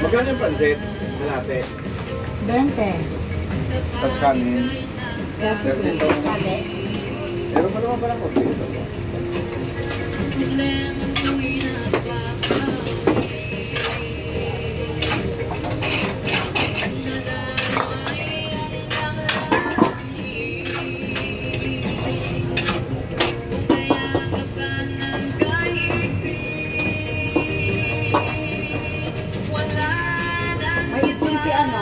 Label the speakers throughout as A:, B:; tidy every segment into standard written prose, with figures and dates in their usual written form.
A: Magkano yung pansit? Kalate.
B: 20.
A: Tapos kanin.
B: 30.
A: Meron pa naman pala ko.
B: May itim si ano?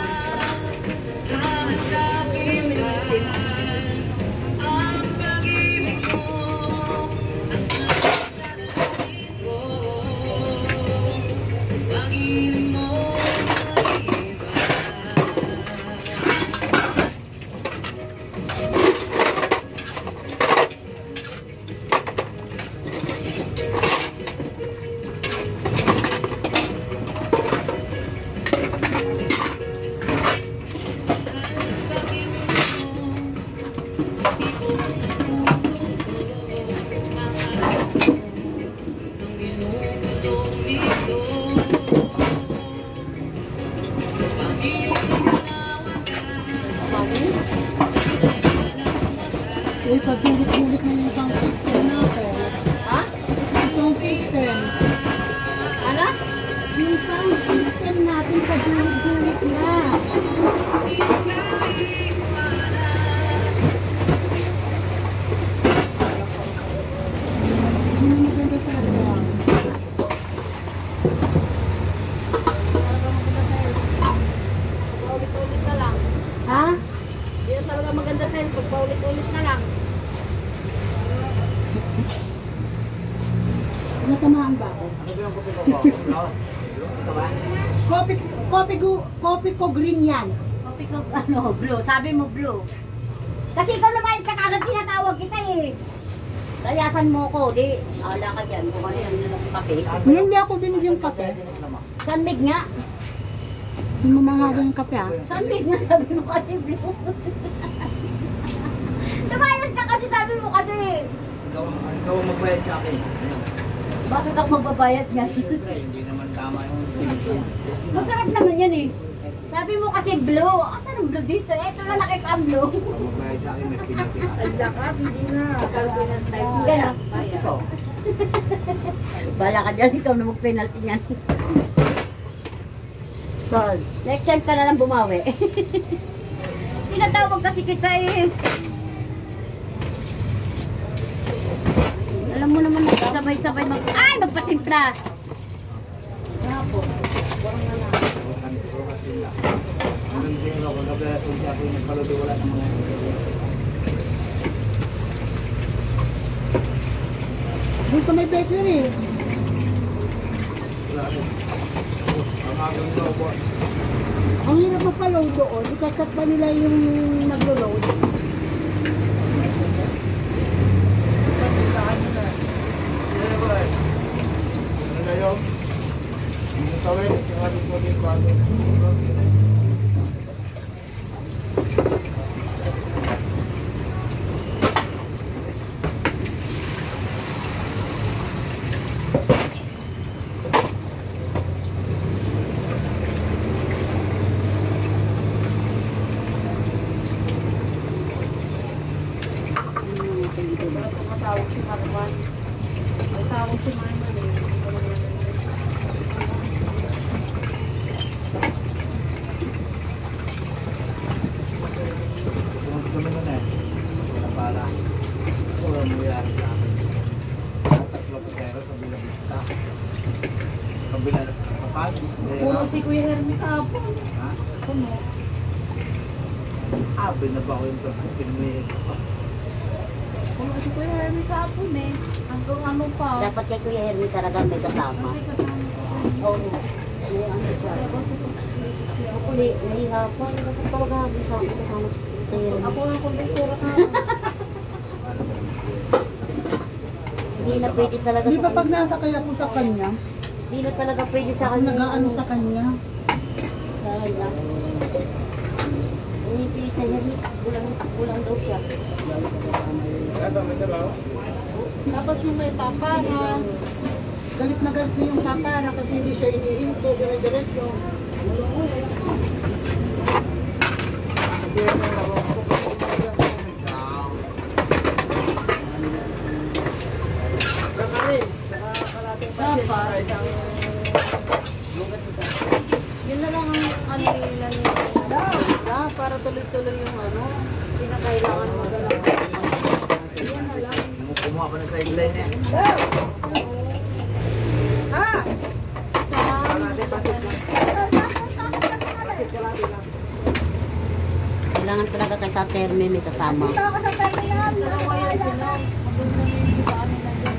B: Uy, pag-ulit-ulit mo yung sound system na ako. Ha? Yung sound system. Ano? Yung sound system natin pag-ulit-ulit na. Hindi na maganda sa akin.
C: Paulit-ulit na lang.
B: Ha?
C: Hindi na talaga maganda sa'yo pag paulit-ulit na lang.
B: Natamaan ba ako? Kopi ko green yan.
C: Kopi ko, ano, blue. Sabi mo blue. Kasi ikaw naman ka kagad tinatawag kita eh. Layasan mo ko, di. Ala ka dyan, kung ano yung nilang kape.
B: Hindi ako binigyan kape.
C: Sanmig nga.
B: Hindi mo mahaba yung kape ah.
C: Sanmig nga, sabi mo kasi blue. Lumayas ka kasi sabi mo kasi.
D: Ikaw ang magbayad sa akin.
C: Bakit ako magbabayad yan?
D: Siyempre, hindi naman tama yung pinagpapalagay.
C: Masarap naman yan eh. Sabi mo kasi blue. Asan ang blue dito? Eto lang nakita ang blue.
D: Ikaw magbayad sa akin, may pinagpapalagay.
C: Ay, lakad, hindi na.
B: Karoon ng time.
C: Gano'n.
D: Ito.
C: Bala ka dyan, ikaw na mag-penalty niyan.
B: Sorry.
C: Next time ka na lang bumawi. Tinatawag kasi kita eh. Alam mo naman sabay-sabay ay, magpatimpla.
D: Hanggang din ako, kagabi kung siya ako yung nagpalubi, wala ng mga
B: Dito may bakery.
D: wala ako. Ang agang lobo.
B: Ang hirap magpa-load doon. Ikakat pa nila yung naglo-load.
D: Ano na yun? Yung tawin, yung ating mo din bago.
B: Tawag si Marman. Ay, tawag si Marman eh.
D: Sumunod kami nun eh. Para wala nangyayari sa akin. Tatlo ko pero sa bilang lista. Kabila na kapag.
B: Puro si Kuya Hermie kahapon.
D: Ha?
B: Puno.
D: Na ba ako yung pinuwi?
B: Puro si Kuya Hermie kahapon eh. Hanggang ano pa.
C: Dapat kay Kuya Hermie talaga may kasama.
B: May kasama sa kanya.
C: Oo. May ano siya. Ako nahihapon. Kasi talaga kasama si Kuya Hermie.
B: Ako ang konduktora ka.
C: Hindi na pwede talaga
B: Di
C: sa
B: ba pag nasakay ako sa kanya,
C: Hindi na talaga pwede sa
B: ako
C: kanya.
B: nag-aano sa kanya.
C: Dahil lang. Si Hermie, takbo lang daw siya.
B: Tapos yung may papa na galit na yung papa na kasi hindi siya inihinto, dire-diretso.
C: Dapat. Yun na lang ang ano nila nila. Para tuloy-tuloy yung ano. Hindi na kailangan mo na lang. Yun na lang.
D: Kumuha pa ng sideline eh.
C: Kailangan talaga kay Taterme may kasama. Dalawa yan sila.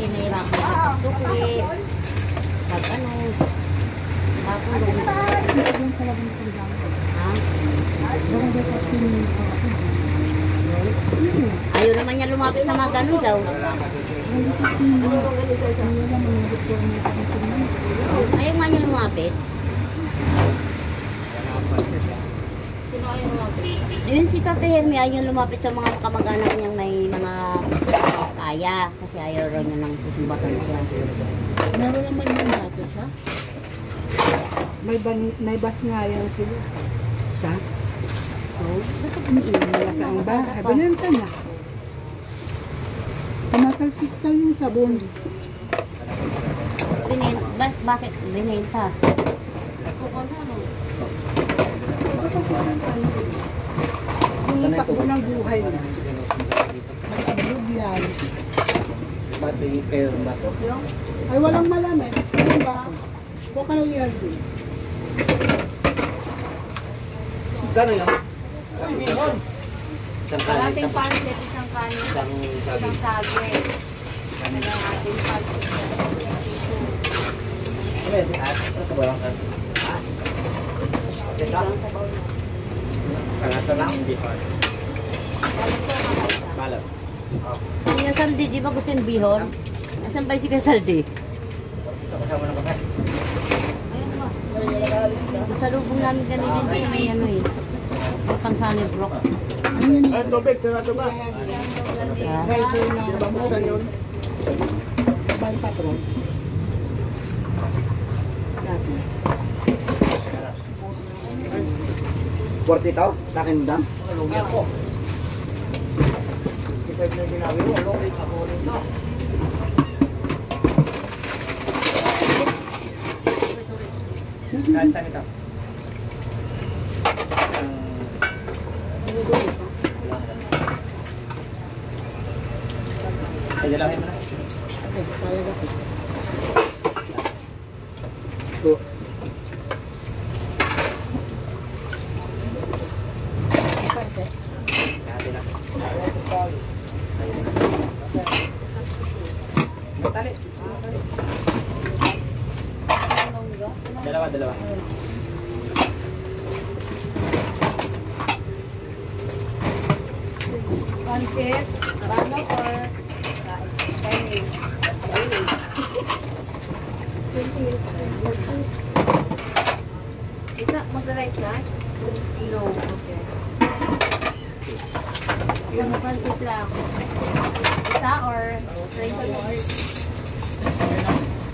C: Kinahirapan sa pagsukli. Pag ano. Tapos ha? Ayaw naman niya lumapit sa mga ganun daw. Ayaw nga niya lumapit. Sino ayaw lumapit? Yun si Tate Hermie ayaw lumapit sa mga kamag-anak niyang may mga kaya. Kasi ayaw raw niya ng susumbatan siya.
B: Meron naman yung dati siya. May bas nga yan sila. Siya? Oo. Malaki ang bahay. Binenta na. Tumatalsik tayo yung sabon.
C: Bakit binenta?
B: Yung takbo ng buhay na. Nag-abroad yan.
D: Ba't pinipero ba ito?
B: Ay, walang malaman. Ano ba? Huwag ka nang yan.
D: Gano'n yun? Isang kanin.
C: Ating pansit, isang kanin, isang sage. Ano lang ating pansit.
D: Ano yun? Ito sa balang kan?
C: Hanggang sa baul na.
D: Ito lang? Hindi pa. Balat.
C: Yung Saldi, di ba gusto yung bihon? Asan ba si Kuya Saldi?
D: Ito kasama ng kape.
C: Ayun ba? Sa lubong namin kanina din may ano eh. Utang sana yung brok.
D: Ay, tubig. Sarado ba?
B: Rider na bamuda yun. Bahay patron. Dati.
D: 40 tao? Takin dam? Lugi ako. Si Pwede na sinabi mo, lugi ako rito. Kahit saan ito? Ay, dalahin mo na. Ito. Natin na. Tali. Dalawa.
C: Pansit, bano or kainin? Ito, mag-rice na? No, okay. Yung pansit lang. Isa or rice?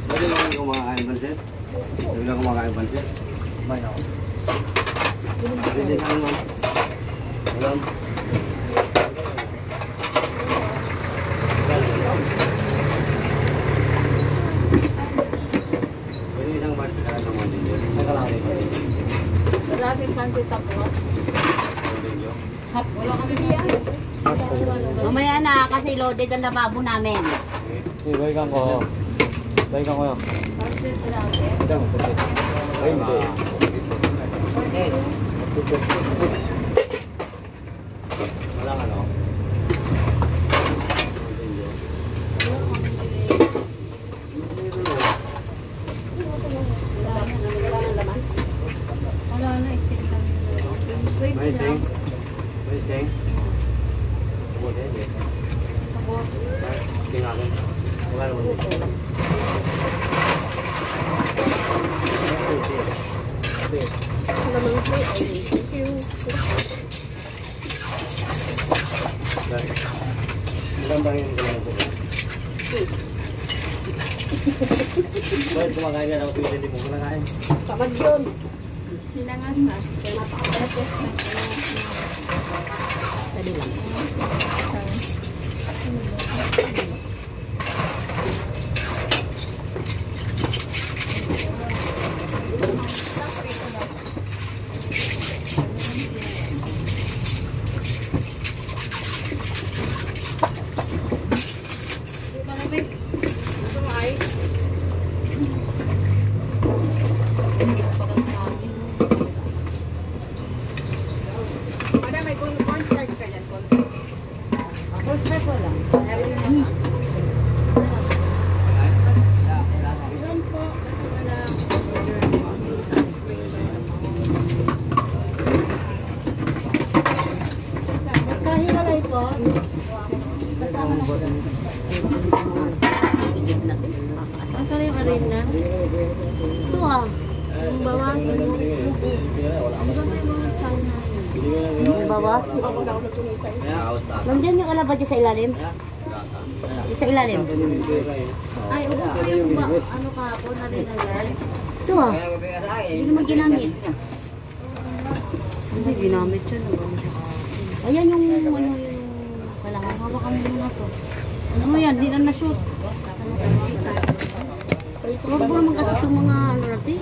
A: Pwede lang kumakain pansit? Pwede lang kumakain pansit?
D: May na ako.
A: Pwede ka naman. Alam. Pwede lang pansit naman din yun.
D: May kalaki.
C: Lasing pansit ako. Wala kami diyan. Mamaya na kasi loaded ang lababo namin.
D: Balikan ko. Balikan ko yun.
C: Pansit lasing.
A: Ito, pansit. Ay, hindi.
C: Okay.
A: Walang ano.
C: Wala na, steak lang. Wait
A: May
C: lang.
A: sing. May sing. Sabot eh.
C: Sabot.
A: Tingnan. Wala naman dito. Ilan ba yung kailangan ko? Bakit kumakain ka ng pili, hindi mo kumakain?
B: Tamad yun. Sinangan na. Kaya napakapalat eh. Dali lang. Kahiwalay po. Saan ka rin yung arena? Ito ah. Yung bawas. Yung bawas. Nandiyan yung alabad sa ilalim? Sa ilalim? Ay, ubo ko yung ano kahapon na rin na yan. Ito ah. Hindi naman ginamit. Hindi ginamit siya. Ayan yung ano yung kailangan hawakan mo muna to. Ano yan, hindi na na-shoot. Huwag mo naman kasi itong mga ano natin.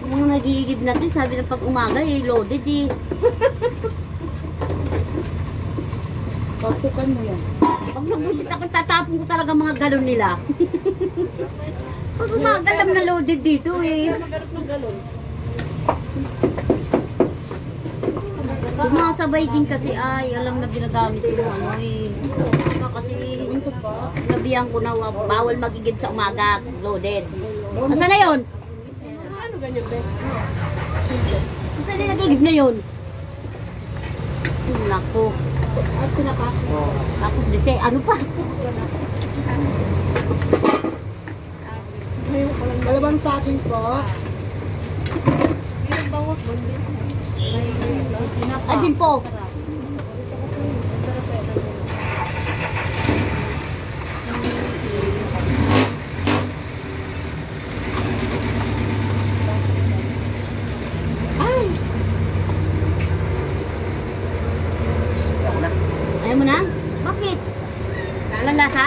B: Yung mga nagigib natin, sabi na pag umaga eh, loaded eh. Pagtukan mo yan. Pag nag-visit ako, tatapon ko talaga mga galon nila. Pag umaga, alam na loaded dito eh. Sumasabay din kasi ay alam na ginagamit yung ano eh. Kasi nabihan ko na bawal magigib sa umaga, loaded. Asa na yun? Ano ganyan, Bek?
C: Asa na nagigib na yun? Nako.
B: At pinapako.
C: Tapos dese, ano pa?
B: Dalawang sa akin po. May bawat bundis. May pinapa.
C: Adin po. Ay! Ayaw mo na? Bakit? Walang lasa?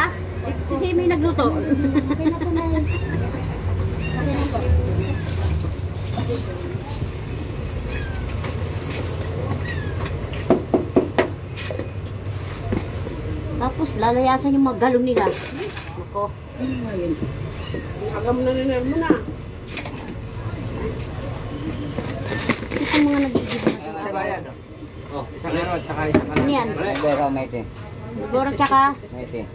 C: Si Simi yung nagluto.
B: Okay na po na yun. Okay na po.
C: Tapos lalayasan yung mga galon nila. Ako.
B: Agam na ninal mo na.
C: Ito mga nagigib na.
A: Oh, isang meron, tsaka isang
C: Ano yan?
D: Pero may ito.
C: Siguro tsaka
D: May ito.